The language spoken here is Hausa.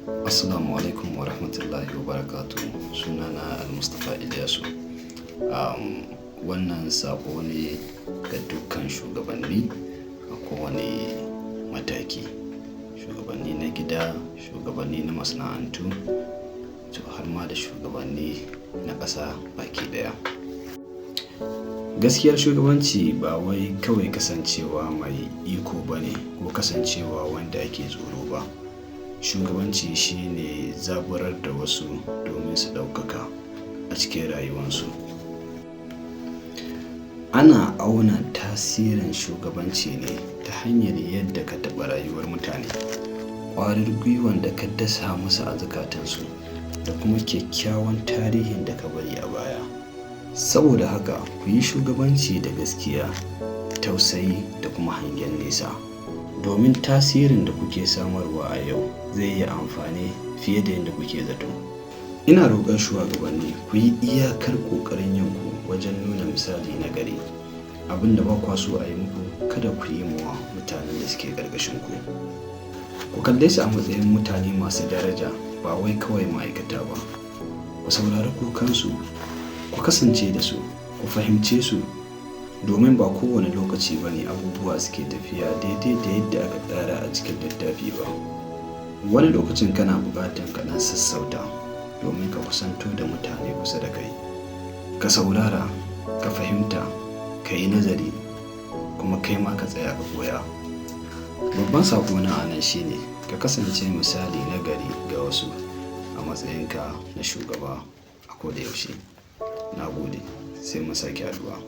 Assalamu alaikum wa rahmatullahi wa barakatuh. Sunana Al-Mustapha Ilyasu. Wannan saƙo ne ga dukkan shugabanni a kowane mataki. Shugabanni na gida, shugabanni na masana'antu, to har ma da shugabanni na ƙasa baki ɗaya. Gaskiyar shugabanci ba wai kawai kasancewa mai iko ba ne ko kasancewa wanda ake tsoro ba. Shugabanci shine zaburar da wasu domin su ɗaukaka a cikin rayuwarsu. Ana auna tasirin shugabanci ne ta hanyar yadda ka taɓa rayuwar mutane, ƙwarin gwiwan da ka dasa musu a zukatansu, da kuma kyakkyawan tarihin da ka bari a baya. Saboda haka ku yi shugabanci da gaskiya, tausayi da kuma hangen nesa, domin tasirin da kuke samarwa a yau zai yi amfani fiye da yadda kuke zato. Ina roƙon shugabanni ku yi iyakar ƙoƙarin yanku wajen nuna misali na gari. Abin da ba kwa so a yi muku, kada ku yi wa mutanen da suke ƙarƙashin ku. Ku kalle su a matsayin mutane masu daraja, ba wai kawai ma'aikata ba. Ku saurari kukansu, ku kasance da su, ku fahimce su, domin ba kowane lokaci ba ne abubuwa suke tafiya daidai da yadda aka tsara a cikin littafi ba. Wani lokacin kana buƙatar ka ɗan sassauta domin ka kusanto da mutane kusa da kai. Ka saurara, ka fahimta, ka yi nazari, kuma kai ma ka tsaya ka koya. Babban saƙo na a nan shine ka kasance misali na gari ga wasu a matsayinka na shugaba a koda yaushe. Na gode, sai mun sake haɗuwa.